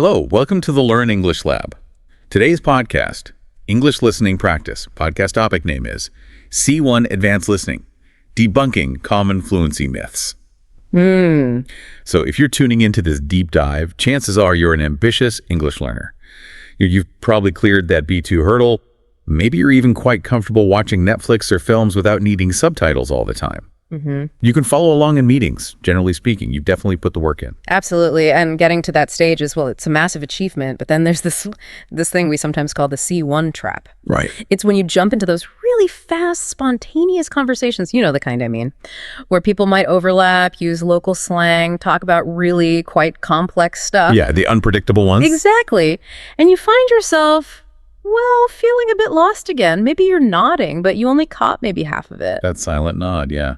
Hello, welcome to the Learn English Lab. Today's podcast, English Listening Practice, podcast topic name is C1 Advanced Listening, Debunking Common Fluency Myths. So if you're tuning into this deep dive, chances are you're an ambitious English learner. You've probably cleared that B2 hurdle. Maybe you're even quite comfortable watching Netflix or films without needing subtitles all the time. You can follow along in meetings, generally speaking. You've definitely put the work in. Absolutely. And getting to that stage is, well, it's a massive achievement. But then there's this thing we sometimes call the C1 trap. Right. It's when you jump into those really fast, spontaneous conversations, you know the kind I mean, where people might overlap, use local slang, talk about really quite complex stuff. Yeah, the unpredictable ones. Exactly. And you find yourself, well, feeling a bit lost again. Maybe you're nodding, but you only caught maybe half of it. That silent nod, yeah.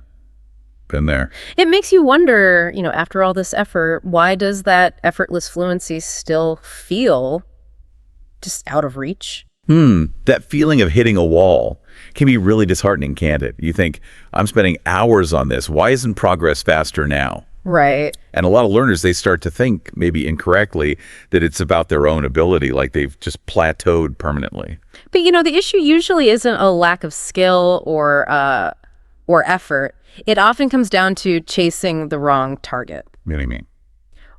Been there. It makes you wonder, after all this effort, why does that effortless fluency still feel just out of reach? That feeling of hitting a wall can be really disheartening, can't it? You think, I'm spending hours on this. Why isn't progress faster now? Right. And a lot of learners, they start to think, maybe incorrectly, that it's about their own ability, like they've just plateaued permanently. But, the issue usually isn't a lack of skill or effort. It often comes down to chasing the wrong target. What do you mean?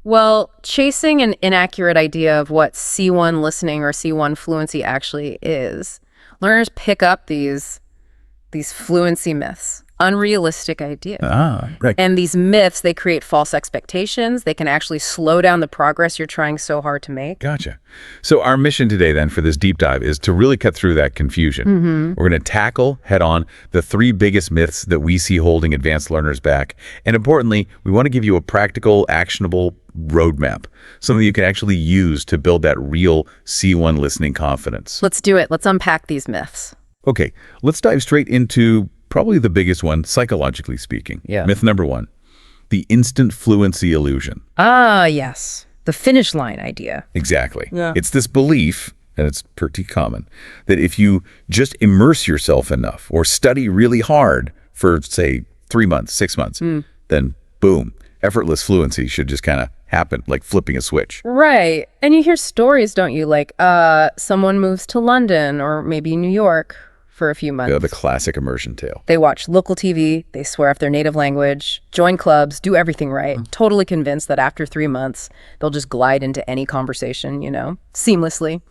Well, chasing an inaccurate idea of what C1 listening or C1 fluency actually is. Learners pick up these fluency myths, unrealistic ideas. Right. And these myths, they create false expectations. They can actually slow down the progress you're trying so hard to make. Gotcha. So our mission today then for this deep dive is to really cut through that confusion. We're going to tackle head on the 3 biggest myths that we see holding advanced learners back. And importantly, we want to give you a practical, actionable roadmap, something you can actually use to build that real C1 listening confidence. Let's do it. Let's unpack these myths. Okay, let's dive straight into probably the biggest one, psychologically speaking. Yeah. Myth number 1, the instant fluency illusion. Ah, yes. The finish line idea. Exactly. Yeah. It's this belief, and it's pretty common, that if you just immerse yourself enough or study really hard for, say, 3 months, 6 months, then boom, effortless fluency should just kind of happen, like flipping a switch. Right. And you hear stories, don't you? Like someone moves to London or maybe New York for a few months. Yeah, the classic immersion tale. They watch local TV, they swear off their native language, join clubs, do everything right, totally convinced that after 3 months, they'll just glide into any conversation, seamlessly.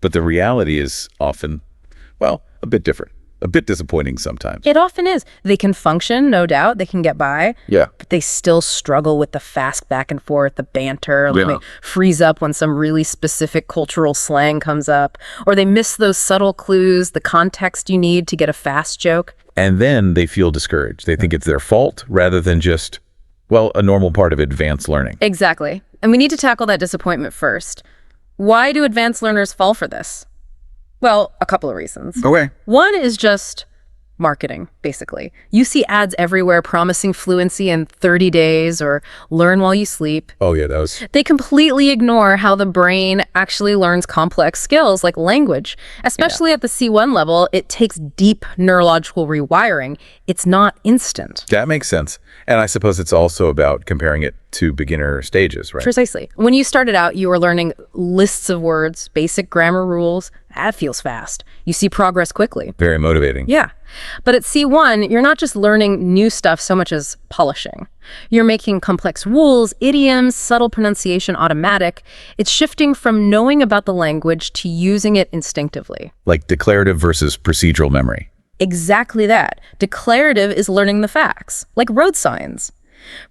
But the reality is often, well, a bit different, a bit disappointing sometimes. It often is. They can function, no doubt, they can get by, Yeah. but they still struggle with the fast back and forth, the banter, Yeah. they freeze up when some really specific cultural slang comes up, or they miss those subtle clues, the context you need to get a fast joke. And then they feel discouraged. They think it's their fault rather than just, well, a normal part of advanced learning. Exactly. And we need to tackle that disappointment first. Why do advanced learners fall for this? Well, a couple of reasons. Okay. One is just marketing, basically. You see ads everywhere promising fluency in 30 days or learn while you sleep. Oh, yeah, that was... They completely ignore how the brain actually learns complex skills like language. Especially at the C1 level, it takes deep neurological rewiring. It's not instant. That makes sense. And I suppose it's also about comparing it to beginner stages, right? Precisely. When you started out, you were learning lists of words, basic grammar rules. That feels fast. You see progress quickly. Very motivating. Yeah. But at C1, you're not just learning new stuff so much as polishing. You're making complex rules, idioms, subtle pronunciation automatic. It's shifting from knowing about the language to using it instinctively. Like declarative versus procedural memory. Exactly that. Declarative is learning the facts, like road signs.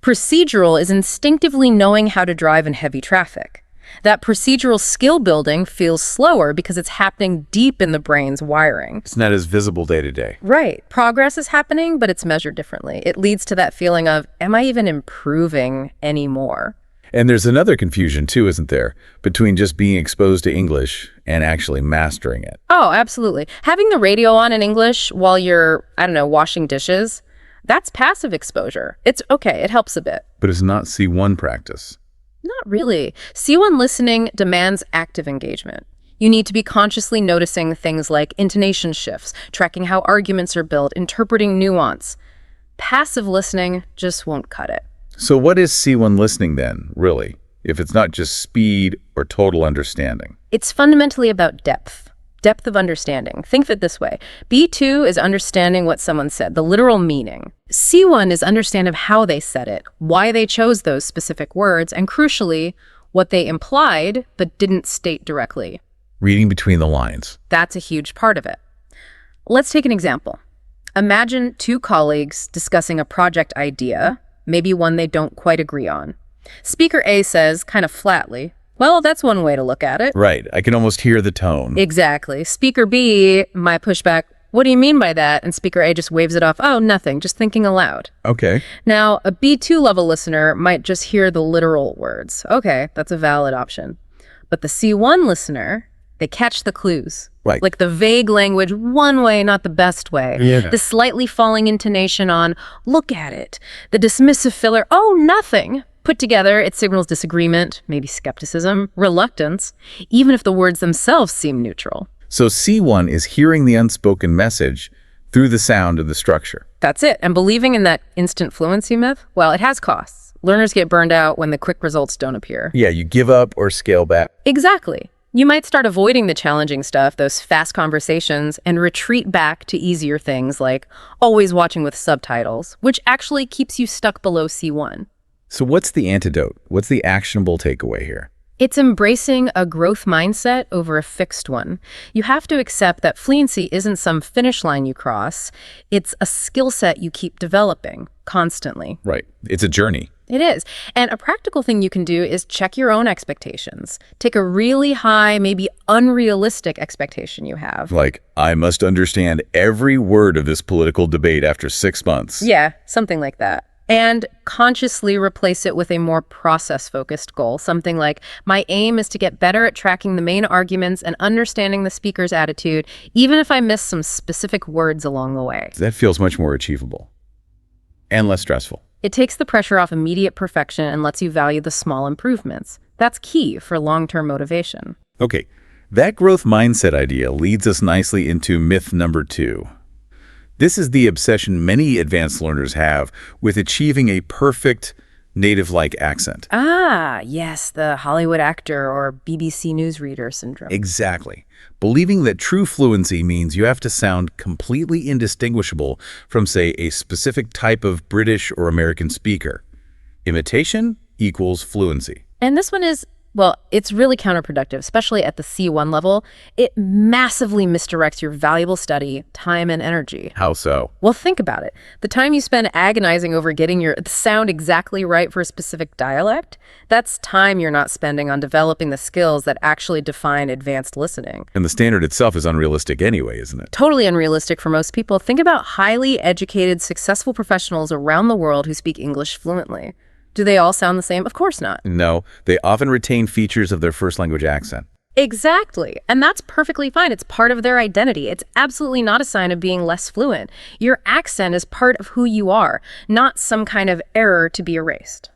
Procedural is instinctively knowing how to drive in heavy traffic. That procedural skill building feels slower because it's happening deep in the brain's wiring. It's not as visible day to day. Right. Progress is happening, but it's measured differently. It leads to that feeling of, am I even improving anymore? And there's another confusion too, isn't there? Between just being exposed to English and actually mastering it. Oh, absolutely. Having the radio on in English while you're, washing dishes, that's passive exposure. It's okay. It helps a bit. But it's not C1 practice. Not really. C1 listening demands active engagement. You need to be consciously noticing things like intonation shifts, tracking how arguments are built, interpreting nuance. Passive listening just won't cut it. So what is C1 listening then, really? if it's not just speed or total understanding? It's fundamentally about depth of understanding. Think of it this way. B2 is understanding what someone said, the literal meaning. C1 is understanding how they said it, why they chose those specific words, and crucially, what they implied but didn't state directly. Reading between the lines. That's a huge part of it. Let's take an example. Imagine two colleagues discussing a project idea, maybe one they don't quite agree on. Speaker A says, kind of flatly, "Well, that's one way to look at it." Right. I can almost hear the tone. Exactly. Speaker B might push back, "What do you mean by that?" And Speaker A just waves it off, "Oh, nothing, just thinking aloud." Okay. Now, a B2 level listener might just hear the literal words. Okay, that's a valid option. But the C1 listener, they catch the clues. Right. Like the vague language, one way, not the best way. Yeah. The slightly falling intonation on, "Look at it." The dismissive filler, "Oh, nothing." Put together, it signals disagreement, maybe skepticism, reluctance, even if the words themselves seem neutral. So C1 is hearing the unspoken message through the sound of the structure. That's it. And believing in that instant fluency myth, well, it has costs. Learners get burned out when the quick results don't appear. Yeah, you give up or scale back. Exactly. You might start avoiding the challenging stuff, those fast conversations, and retreat back to easier things like always watching with subtitles, which actually keeps you stuck below C1. So what's the antidote? What's the actionable takeaway here? It's embracing a growth mindset over a fixed one. You have to accept that fluency isn't some finish line you cross. It's a skill set you keep developing constantly. Right. It's a journey. It is. And a practical thing you can do is check your own expectations. Take a really high, maybe unrealistic expectation you have. Like, I must understand every word of this political debate after 6 months. Yeah, something like that. And consciously replace it with a more process-focused goal. Something like, my aim is to get better at tracking the main arguments and understanding the speaker's attitude, even if I miss some specific words along the way. That feels much more achievable and less stressful. It takes the pressure off immediate perfection and lets you value the small improvements. That's key for long-term motivation. Okay, that growth mindset idea leads us nicely into myth number 2. This is the obsession many advanced learners have with achieving a perfect native-like accent. Ah, yes, the Hollywood actor or BBC newsreader syndrome. Exactly. Believing that true fluency means you have to sound completely indistinguishable from, say, a specific type of British or American speaker. Imitation equals fluency. And this one is, well, it's really counterproductive, especially at the C1 level. It massively misdirects your valuable study, time, and energy. How so? Well, think about it. The time you spend agonizing over getting your sound exactly right for a specific dialect, that's time you're not spending on developing the skills that actually define advanced listening. And the standard itself is unrealistic anyway, isn't it? Totally unrealistic for most people. Think about highly educated, successful professionals around the world who speak English fluently. Do they all sound the same? Of course not. No, they often retain features of their first language accent. Exactly. And that's perfectly fine. It's part of their identity. It's absolutely not a sign of being less fluent. Your accent is part of who you are, not some kind of error to be erased.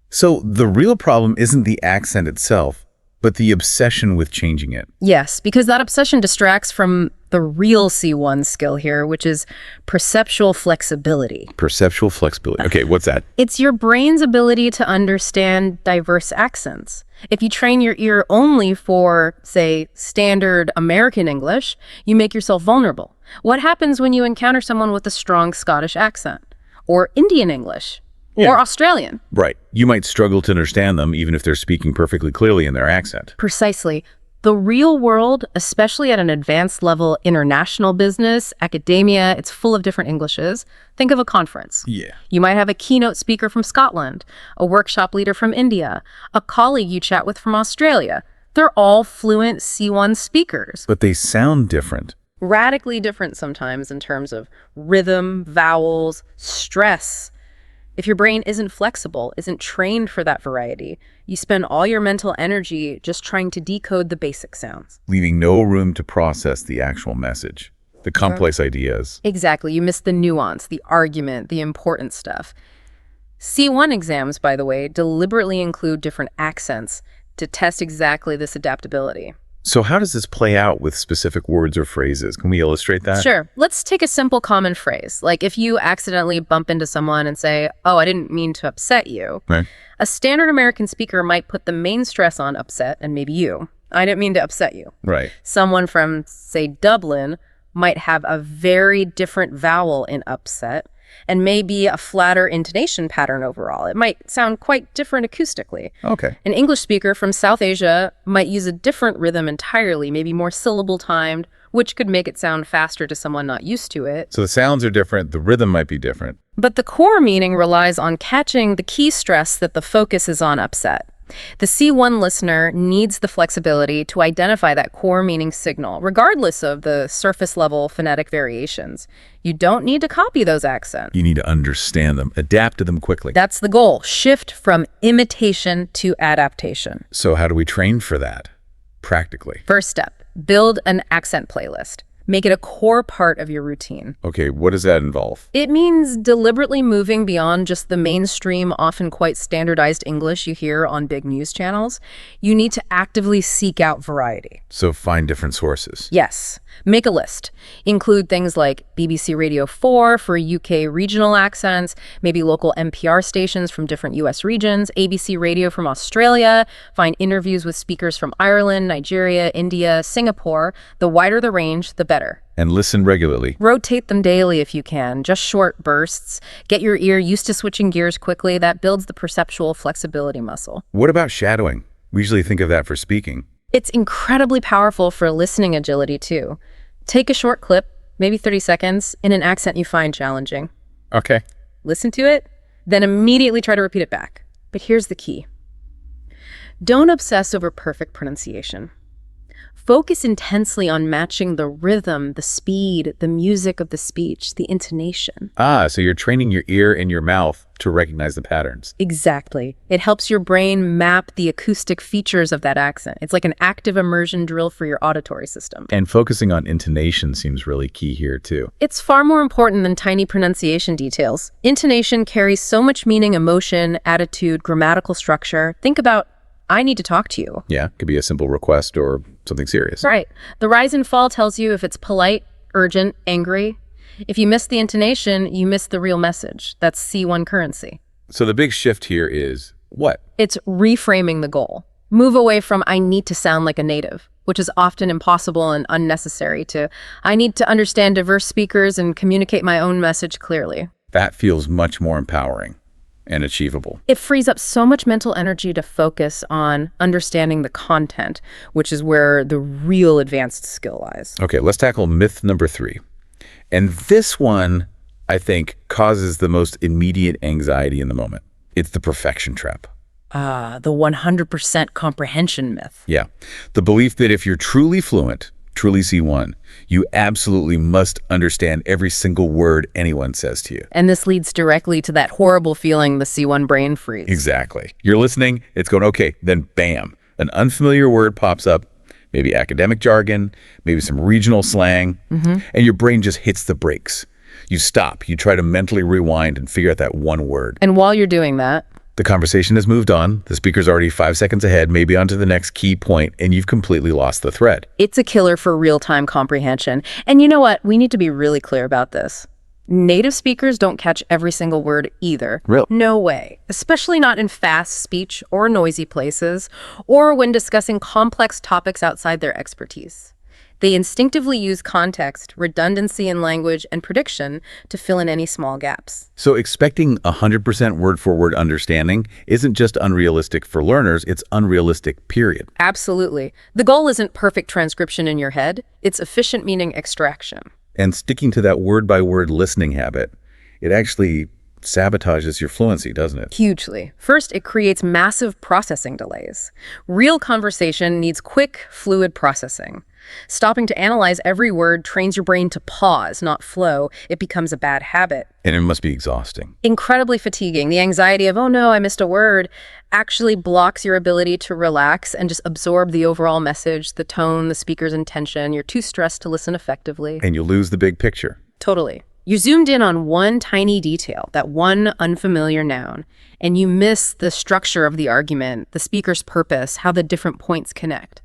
So the real problem isn't the accent itself, but the obsession with changing it. Yes, because that obsession distracts from the real C1 skill here, which is perceptual flexibility. Perceptual flexibility. Okay, what's that? It's your brain's ability to understand diverse accents. If you train your ear only for, say, standard American English, you make yourself vulnerable. What happens when you encounter someone with a strong Scottish accent? Or Indian English? Yeah. Or Australian? Right. You might struggle to understand them even if they're speaking perfectly clearly in their accent. Precisely. The real world, especially at an advanced level, international business, academia, it's full of different Englishes. Think of a conference. Yeah. You might have a keynote speaker from Scotland, a workshop leader from India, a colleague you chat with from Australia. They're all fluent C1 speakers. But they sound different. Radically different sometimes in terms of rhythm, vowels, stress. If your brain isn't flexible, isn't trained for that variety, you spend all your mental energy just trying to decode the basic sounds. Leaving no room to process the actual message, the complex ideas. Exactly. You miss the nuance, the argument, the important stuff. C1 exams, by the way, deliberately include different accents to test exactly this adaptability. So how does this play out with specific words or phrases? Can we illustrate that? Sure. Let's take a simple common phrase. Like if you accidentally bump into someone and say, "Oh, I didn't mean to upset you." Right. A standard American speaker might put the main stress on upset and maybe you. "I didn't mean to upset you." Right. Someone from, say, Dublin might have a very different vowel in upset and maybe a flatter intonation pattern overall. It might sound quite different acoustically. Okay. An English speaker from South Asia might use a different rhythm entirely, maybe more syllable timed, which could make it sound faster to someone not used to it. So the sounds are different, the rhythm might be different. But the core meaning relies on catching the key stress that the focus is on upset. The C1 listener needs the flexibility to identify that core meaning signal, regardless of the surface-level phonetic variations. You don't need to copy those accents. You need to understand them, adapt to them quickly. That's the goal. Shift from imitation to adaptation. So how do we train for that practically? First step, build an accent playlist. Make it a core part of your routine. Okay, what does that involve? It means deliberately moving beyond just the mainstream, often quite standardized English you hear on big news channels. You need to actively seek out variety. So find different sources. Yes. Make a list. Include things like BBC Radio 4 for UK regional accents, maybe local NPR stations from different US regions, ABC Radio from Australia. Find interviews with speakers from Ireland, Nigeria, India, Singapore. The wider the range, the better. And listen regularly. Rotate them daily if you can, just short bursts. Get your ear used to switching gears quickly. That builds the perceptual flexibility muscle. What about shadowing? We usually think of that for speaking. It's incredibly powerful for listening agility, too. Take a short clip, maybe 30 seconds, in an accent you find challenging. Okay. Listen to it, then immediately try to repeat it back. But here's the key. Don't obsess over perfect pronunciation. Focus intensely on matching the rhythm, the speed, the music of the speech, the intonation. So you're training your ear and your mouth to recognize the patterns. Exactly. It helps your brain map the acoustic features of that accent. It's like an active immersion drill for your auditory system. And focusing on intonation seems really key here too. It's far more important than tiny pronunciation details. Intonation carries so much meaning, emotion, attitude, grammatical structure. Think about, "I need to talk to you." Yeah, could be a simple request or something serious. Right. The rise and fall tells you if it's polite, urgent, angry. If you miss the intonation, you miss the real message. That's C1 currency. So the big shift here is what? It's reframing the goal. Move away from "I need to sound like a native," which is often impossible and unnecessary, to "I need to understand diverse speakers and communicate my own message clearly." That feels much more empowering and achievable. It frees up so much mental energy to focus on understanding the content, which is where the real advanced skill lies. Okay, let's tackle myth number 3. And this one, I think, causes the most immediate anxiety in the moment. It's the perfection trap. The 100% comprehension myth. Yeah, the belief that if you're truly fluent, truly C1, you absolutely must understand every single word anyone says to you. And this leads directly to that horrible feeling, the C1 brain freeze. Exactly. You're listening, it's going, okay, then bam, an unfamiliar word pops up, maybe academic jargon, maybe some regional slang, and your brain just hits the brakes. You stop, you try to mentally rewind and figure out that one word. And while you're doing that, the conversation has moved on, the speaker's already 5 seconds ahead, maybe onto the next key point, and you've completely lost the thread. it's a killer for real-time comprehension. And you know what? We need to be really clear about this. Native speakers don't catch every single word either. Really? No way. Especially not in fast speech or noisy places, or when discussing complex topics outside their expertise. They instinctively use context, redundancy in language, and prediction to fill in any small gaps. So expecting 100% word-for-word understanding isn't just unrealistic for learners, it's unrealistic, period. Absolutely. The goal isn't perfect transcription in your head, it's efficient meaning extraction. And sticking to that word-by-word listening habit, it actually sabotages your fluency, doesn't it? Hugely. First, it creates massive processing delays. Real conversation needs quick, fluid processing. Stopping to analyze every word trains your brain to pause, not flow. It becomes a bad habit. And it must be exhausting. Incredibly fatiguing. The anxiety of, "Oh no, I missed a word," actually blocks your ability to relax and just absorb the overall message, the tone, the speaker's intention. You're too stressed to listen effectively. And you lose the big picture. Totally. You zoomed in on one tiny detail, that one unfamiliar noun, and you miss the structure of the argument, the speaker's purpose, how the different points connect.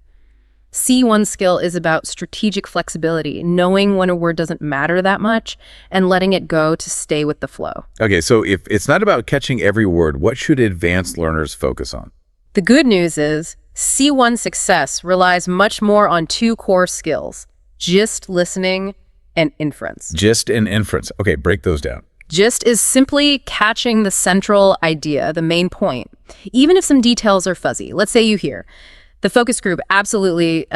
C1 skill is about strategic flexibility, knowing when a word doesn't matter that much and letting it go to stay with the flow. Okay, so if it's not about catching every word, what should advanced learners focus on? The good news is C1 success relies much more on two core skills: gist listening and inference. Gist and inference. Okay, break those down. Gist is simply catching the central idea, the main point, even if some details are fuzzy. Let's say you hear, the focus group absolutely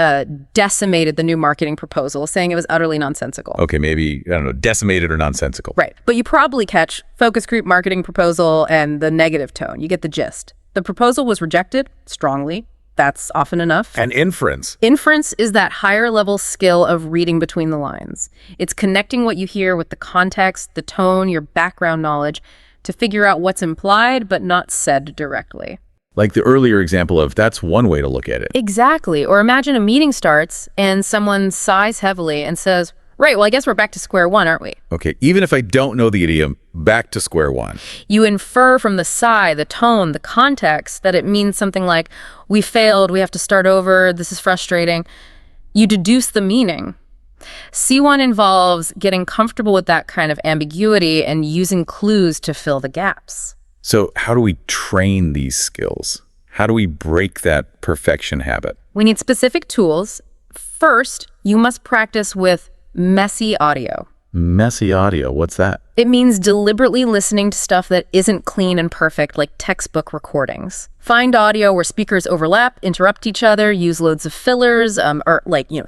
decimated the new marketing proposal, saying it was utterly nonsensical. Okay, maybe, I don't know, decimated or nonsensical. Right. But you probably catch focus group marketing proposal and the negative tone. You get the gist. The proposal was rejected strongly. That's often enough. And inference. Inference is that higher level skill of reading between the lines. It's connecting what you hear with the context, the tone, your background knowledge to figure out what's implied but not said directly. Like the earlier example of that's one way to look at it. Exactly. Or imagine a meeting starts and someone sighs heavily and says, right, well, I guess we're back to square one, aren't we? Okay, even if I don't know the idiom, back to square one. You infer from the sigh, the tone, the context that it means something like, we failed, we have to start over, this is frustrating. You deduce the meaning. C1 involves getting comfortable with that kind of ambiguity and using clues to fill the gaps. So how do we train these skills? How do we break that perfection habit? We need specific tools. First, you must practice with messy audio. Messy audio, what's that? It means deliberately listening to stuff that isn't clean and perfect, like textbook recordings. Find audio where speakers overlap, interrupt each other, use loads of fillers,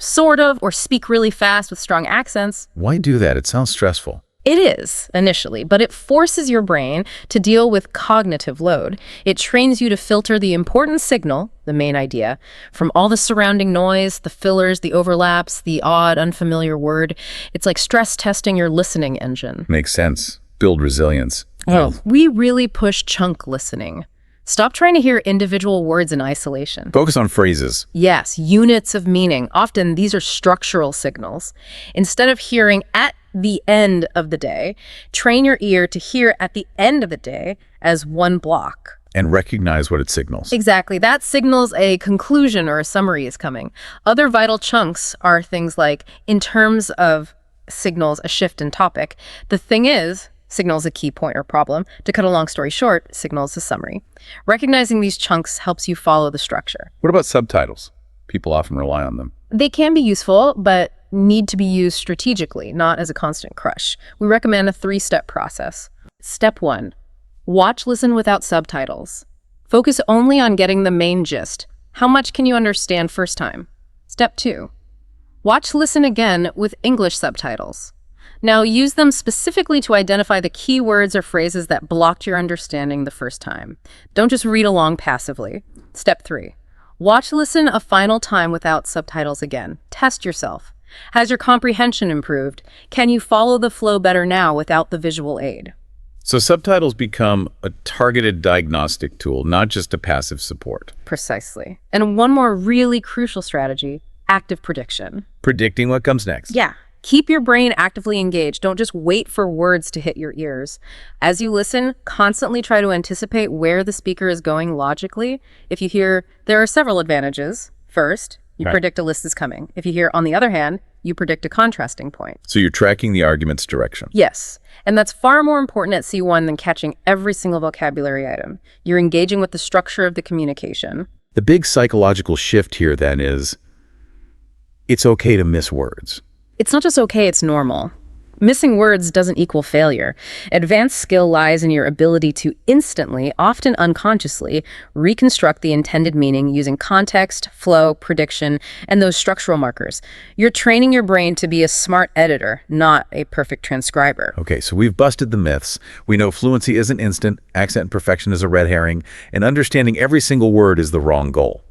sort of, or speak really fast with strong accents. Why do that? It sounds stressful. It is, initially, but it forces your brain to deal with cognitive load. It trains you to filter the important signal, the main idea, from all the surrounding noise, the fillers, the overlaps, the odd, unfamiliar word. It's like stress testing your listening engine. Makes sense. Build resilience. Oh, we really push chunk listening. Stop trying to hear individual words in isolation. Focus on phrases. Yes, units of meaning. Often these are structural signals. Instead of hearing at the end of the day, train your ear to hear at the end of the day as one block. And recognize what it signals. Exactly. That signals a conclusion or a summary is coming. Other vital chunks are things like, in terms of signals a shift in topic. The thing is, signals a key point or problem. To cut a long story short, signals a summary. Recognizing these chunks helps you follow the structure. What about subtitles? People often rely on them. They can be useful, but need to be used strategically, not as a constant crush. We recommend a 3-step process. Step 1, watch, listen without subtitles. Focus only on getting the main gist. How much can you understand first time? Step 2, watch, listen again with English subtitles. Now use them specifically to identify the key words or phrases that blocked your understanding the first time. Don't just read along passively. Step 3, watch, listen a final time without subtitles again. Test yourself. Has your comprehension improved? Can you follow the flow better now without the visual aid? So subtitles become a targeted diagnostic tool, not just a passive support. Precisely. And one more really crucial strategy, active prediction. Predicting what comes next. Yeah. Keep your brain actively engaged. Don't just wait for words to hit your ears. As you listen, constantly try to anticipate where the speaker is going logically. If you hear, there are several advantages. First, you predict a list is coming. If you hear, on the other hand, you predict a contrasting point. So you're tracking the argument's direction. Yes, and that's far more important at C1 than catching every single vocabulary item. You're engaging with the structure of the communication. The big psychological shift here then is, it's okay to miss words. It's not just okay, it's normal. Missing words doesn't equal failure. Advanced skill lies in your ability to instantly, often unconsciously, reconstruct the intended meaning using context, flow, prediction, and those structural markers. You're training your brain to be a smart editor, not a perfect transcriber. Okay, so we've busted the myths. We know fluency isn't instant, accent perfection is a red herring, and understanding every single word is the wrong goal.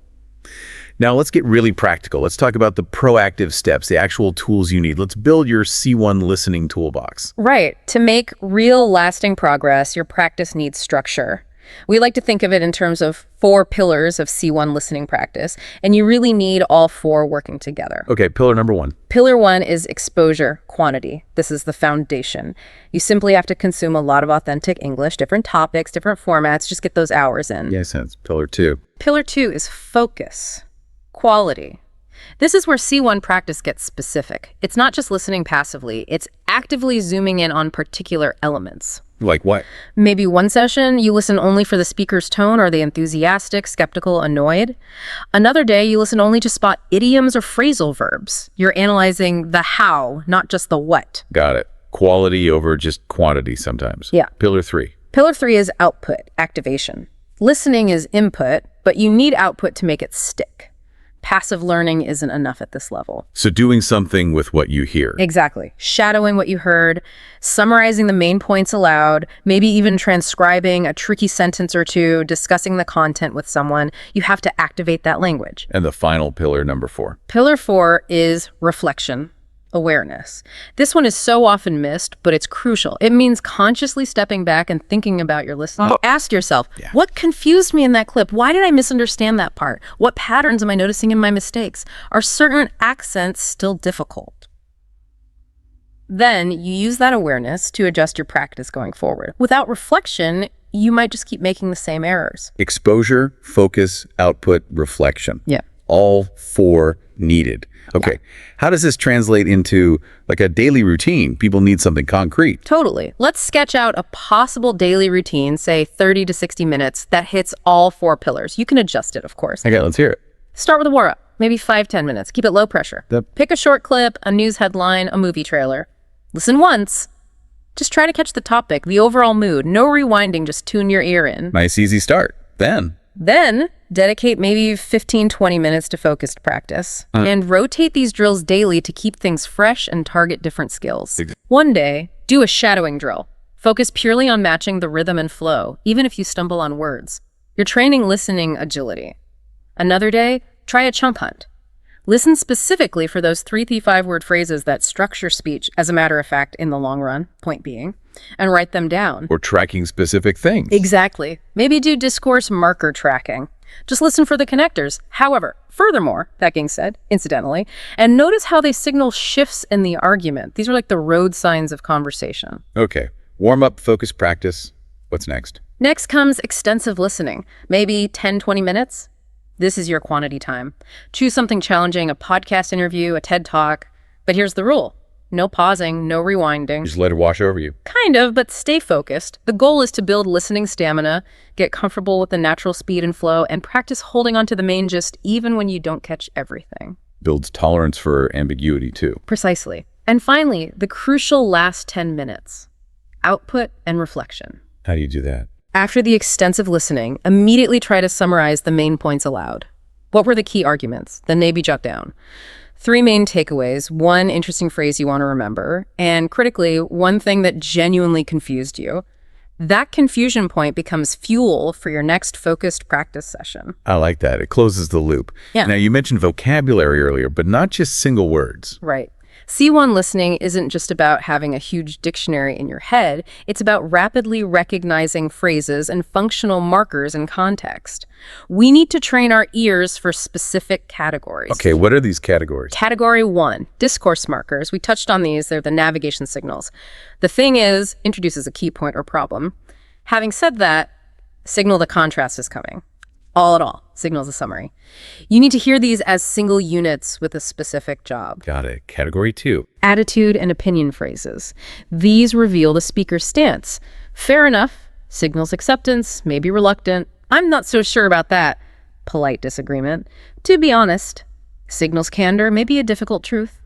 Now let's get really practical. Let's talk about the proactive steps, the actual tools you need. Let's build your C1 listening toolbox. Right. To make real lasting progress, your practice needs structure. We like to think of it in terms of 4 pillars of C1 listening practice, and you really need all 4 working together. Okay, pillar number 1. Pillar 1 is exposure quantity. This is the foundation. You simply have to consume a lot of authentic English, different topics, different formats, just get those hours in. Yes, sense. Pillar 2. Pillar 2 is focus. Quality. This is where C1 practice gets specific. It's not just listening passively, it's actively zooming in on particular elements. Like what? Maybe one session, you listen only for the speaker's tone. Are they enthusiastic, skeptical, annoyed? Another day, you listen only to spot idioms or phrasal verbs. You're analyzing the how, not just the what. Got it. Quality over just quantity sometimes. Yeah. Pillar 3. Pillar 3 is output, activation. Listening is input, but you need output to make it stick. Passive learning isn't enough at this level. So doing something with what you hear. Exactly. Shadowing what you heard, summarizing the main points aloud, maybe even transcribing a tricky sentence or two, discussing the content with someone. You have to activate that language. And the final pillar, number 4. Pillar 4 is reflection, awareness. This one is so often missed, but it's crucial. It means consciously stepping back and thinking about your listening. Ask yourself, what confused me in that clip? Why did I misunderstand that part? What patterns am I noticing in my mistakes? Are certain accents still difficult? Then you use that awareness to adjust your practice going forward. Without reflection, you might just keep making the same errors. Exposure, focus, output, reflection. Yeah. All 4 needed. Okay. Yeah. How does this translate into like a daily routine? People need something concrete. Totally. Let's sketch out a possible daily routine, say 30 to 60 minutes, that hits all 4 pillars. You can adjust it, of course. Okay, let's hear it. Start with a warm-up, maybe 5-10 minutes. Keep it low pressure. Pick a short clip, a news headline, a movie trailer. Listen once. Just try to catch the topic, the overall mood. No rewinding, just tune your ear in. Nice, easy start. Then dedicate maybe 15-20 minutes to focused practice. And rotate these drills daily to keep things fresh and target different skills. One day, do a shadowing drill. Focus purely on matching the rhythm and flow, even if you stumble on words. You're training listening agility. Another day, try a chunk hunt. Listen specifically for those 3 to 5 word phrases that structure speech, as a matter of fact, in the long run, point being, and write them down. Or tracking specific things. Exactly. Maybe do discourse marker tracking. Just listen for the connectors. However, furthermore, that being said, incidentally, and notice how they signal shifts in the argument. These are like the road signs of conversation. Okay. Warm up, focus, practice. What's next? Next comes extensive listening. Maybe 10-20 minutes. This is your quantity time. Choose something challenging, a podcast interview, a TED Talk. But here's the rule. No pausing, no rewinding. Just let it wash over you. Kind of, but stay focused. The goal is to build listening stamina, get comfortable with the natural speed and flow, and practice holding on to the main gist even when you don't catch everything. Builds tolerance for ambiguity, too. Precisely. And finally, the crucial last 10 minutes. Output and reflection. How do you do that? After the extensive listening, immediately try to summarize the main points aloud. What were the key arguments? Then maybe jot down 3 main takeaways, 1 interesting phrase you want to remember, and critically, 1 thing that genuinely confused you. That confusion point becomes fuel for your next focused practice session. I like that. It closes the loop. Yeah. Now, you mentioned vocabulary earlier, but not just single words. Right. C1 listening isn't just about having a huge dictionary in your head. It's about rapidly recognizing phrases and functional markers in context. We need to train our ears for specific categories. Okay, what are these categories? Category 1, discourse markers. We touched on these. They're the navigation signals. The thing is, introduces a key point or problem. Having said that, signal the contrast is coming. All in all, signals a summary. You need to hear these as single units with a specific job. Got it. Category 2. Attitude and opinion phrases. These reveal the speaker's stance. Fair enough. Signals acceptance, maybe reluctant. I'm not so sure about that. Polite disagreement. To be honest. Signals candor, maybe a difficult truth.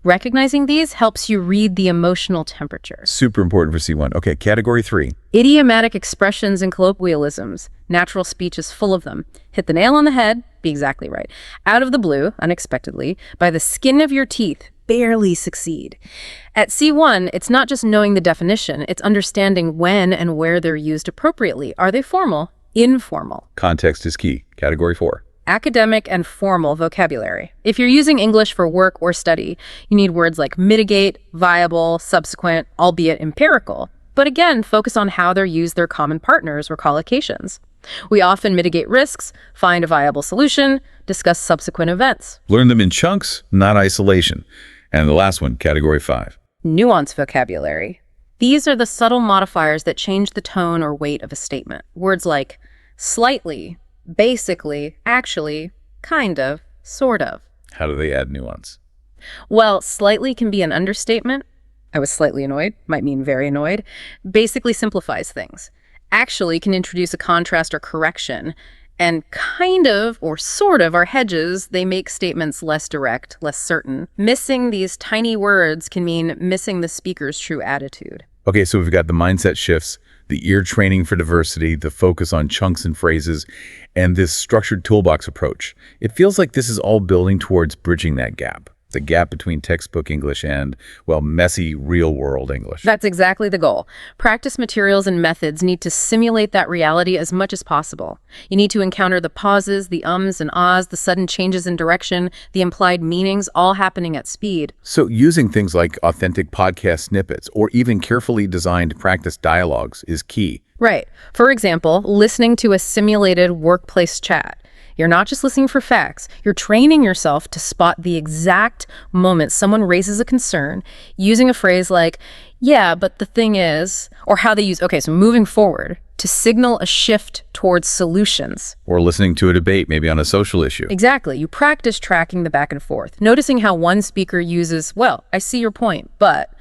Recognizing these helps you read the emotional temperature. Super important for C1. Okay, category 3. Idiomatic expressions and colloquialisms. Natural speech is full of them. Hit the nail on the head, be exactly right. Out of the blue, unexpectedly, by the skin of your teeth, barely succeed. At C1, it's not just knowing the definition, it's understanding when and where they're used appropriately. Are they formal? Informal? Context is key. Category 4. Academic and formal vocabulary. If you're using English for work or study, you need words like mitigate, viable, subsequent, albeit empirical. But again, focus on how they're used their common partners or collocations. We often mitigate risks, find a viable solution, discuss subsequent events. Learn them in chunks, not isolation. And the last one, category 5. Nuance vocabulary. These are the subtle modifiers that change the tone or weight of a statement. Words like slightly, basically, actually, kind of, sort of. How do they add nuance? Well, slightly can be an understatement. I was slightly annoyed, might mean very annoyed. Basically simplifies things. Actually can introduce a contrast or correction. And kind of, or sort of, are hedges. They make statements less direct, less certain. Missing these tiny words can mean missing the speaker's true attitude. Okay, so we've got the mindset shifts, the ear training for diversity, the focus on chunks and phrases, and this structured toolbox approach. It feels like this is all building towards bridging that gap. The gap between textbook English and, well, messy, real-world English. That's exactly the goal. Practice materials and methods need to simulate that reality as much as possible. You need to encounter the pauses, the ums and ahs, the sudden changes in direction, the implied meanings, all happening at speed. So using things like authentic podcast snippets or even carefully designed practice dialogues is key. Right. For example, listening to a simulated workplace chat. You're not just listening for facts. You're training yourself to spot the exact moment someone raises a concern using a phrase like, yeah, but the thing is, or how they use, okay, so moving forward to signal a shift towards solutions. Or listening to a debate, maybe on a social issue. Exactly. You practice tracking the back and forth, noticing how one speaker uses, well, I see your point, but,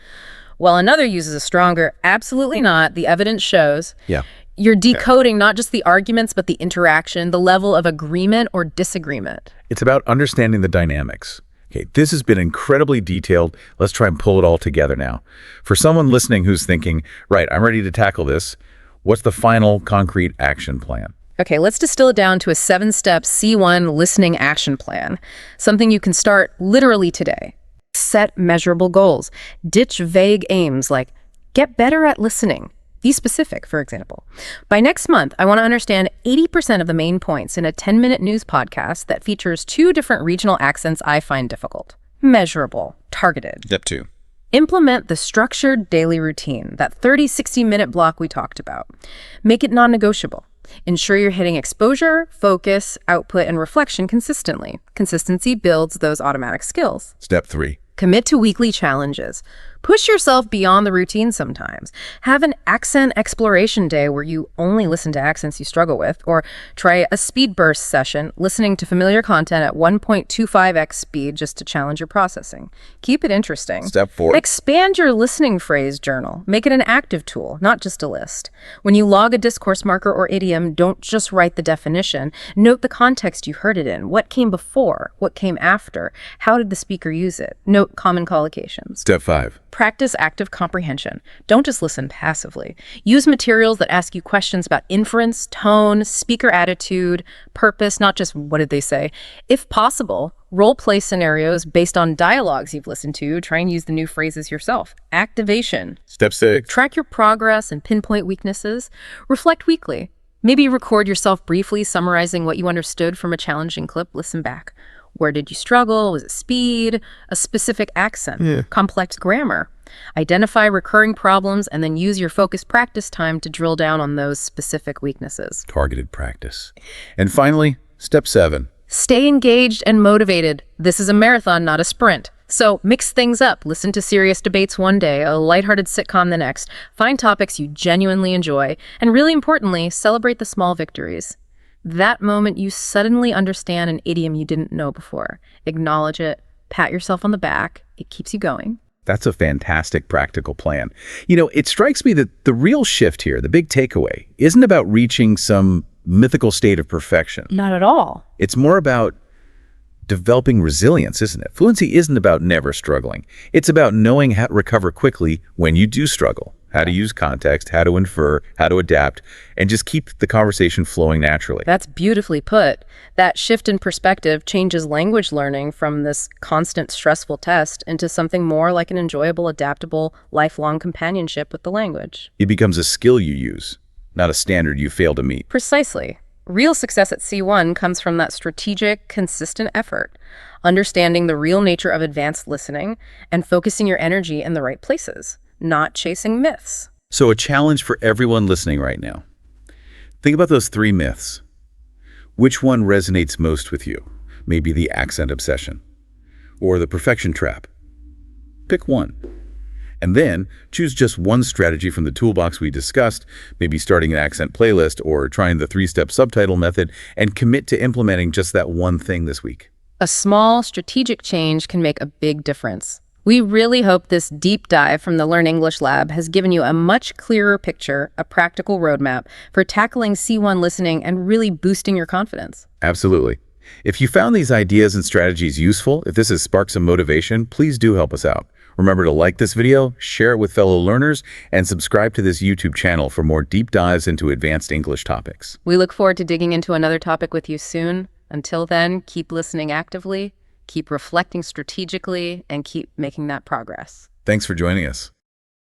while another uses a stronger, absolutely not, the evidence shows. Yeah. You're decoding not just the arguments, but the interaction, the level of agreement or disagreement. It's about understanding the dynamics. Okay, this has been incredibly detailed. Let's try and pull it all together now. For someone listening who's thinking, right, I'm ready to tackle this, what's the final concrete action plan? Okay, let's distill it down to a 7-step C1 listening action plan. Something you can start literally today. Set measurable goals. Ditch vague aims like, get better at listening. Be specific, for example. By next month, I want to understand 80% of the main points in a 10-minute news podcast that features 2 different regional accents I find difficult. Measurable, targeted. Step 2. Implement the structured daily routine, that 30-60-minute block we talked about. Make it non-negotiable. Ensure you're hitting exposure, focus, output, and reflection consistently. Consistency builds those automatic skills. Step 3. Commit to weekly challenges. Push yourself beyond the routine sometimes. Have an accent exploration day where you only listen to accents you struggle with, or try a speed burst session, listening to familiar content at 1.25x speed just to challenge your processing. Keep it interesting. Step 4. Expand your listening phrase journal. Make it an active tool, not just a list. When you log a discourse marker or idiom, don't just write the definition. Note the context you heard it in. What came before? What came after? How did the speaker use it? Note common collocations. Step 5. Practice active comprehension. Don't just listen passively. Use materials that ask you questions about inference, tone, speaker attitude, purpose, not just what did they say. If possible, role-play scenarios based on dialogues you've listened to. Try and use the new phrases yourself. Activation. Step 6. Track your progress and pinpoint weaknesses. Reflect weekly. Maybe record yourself briefly summarizing what you understood from a challenging clip. Listen back. Where did you struggle? Was it speed? A specific accent? Complex grammar? Identify recurring problems and then use your focused practice time to drill down on those specific weaknesses. Targeted practice. And finally, step 7. Stay engaged and motivated. This is a marathon, not a sprint. So mix things up. Listen to serious debates one day, a lighthearted sitcom the next. Find topics you genuinely enjoy. And really importantly, celebrate the small victories. That moment you suddenly understand an idiom you didn't know before. Acknowledge it, pat yourself on the back. It keeps you going. That's a fantastic practical plan. You know, it strikes me that the real shift here, the big takeaway, isn't about reaching some mythical state of perfection. Not at all. It's more about developing resilience, isn't it? Fluency isn't about never struggling. It's about knowing how to recover quickly when you do struggle. How to use context, how to infer, how to adapt, and just keep the conversation flowing naturally. That's beautifully put. That shift in perspective changes language learning from this constant stressful test into something more like an enjoyable, adaptable, lifelong companionship with the language. It becomes a skill you use, not a standard you fail to meet. Precisely. Real success at C1 comes from that strategic, consistent effort, understanding the real nature of advanced listening and focusing your energy in the right places. Not chasing myths. So a challenge for everyone listening right now. Think about those 3 myths. Which one resonates most with you? Maybe the accent obsession or the perfection trap. Pick one. And then choose just one strategy from the toolbox we discussed, maybe starting an accent playlist or trying the 3-step subtitle method, and commit to implementing just that one thing this week. A small, strategic change can make a big difference. We really hope this deep dive from the Learn English Lab has given you a much clearer picture, a practical roadmap for tackling C1 listening and really boosting your confidence. Absolutely. If you found these ideas and strategies useful, if this has sparked some motivation, please do help us out. Remember to like this video, share it with fellow learners, and subscribe to this YouTube channel for more deep dives into advanced English topics. We look forward to digging into another topic with you soon. Until then, keep listening actively, keep reflecting strategically, and keep making that progress. Thanks for joining us.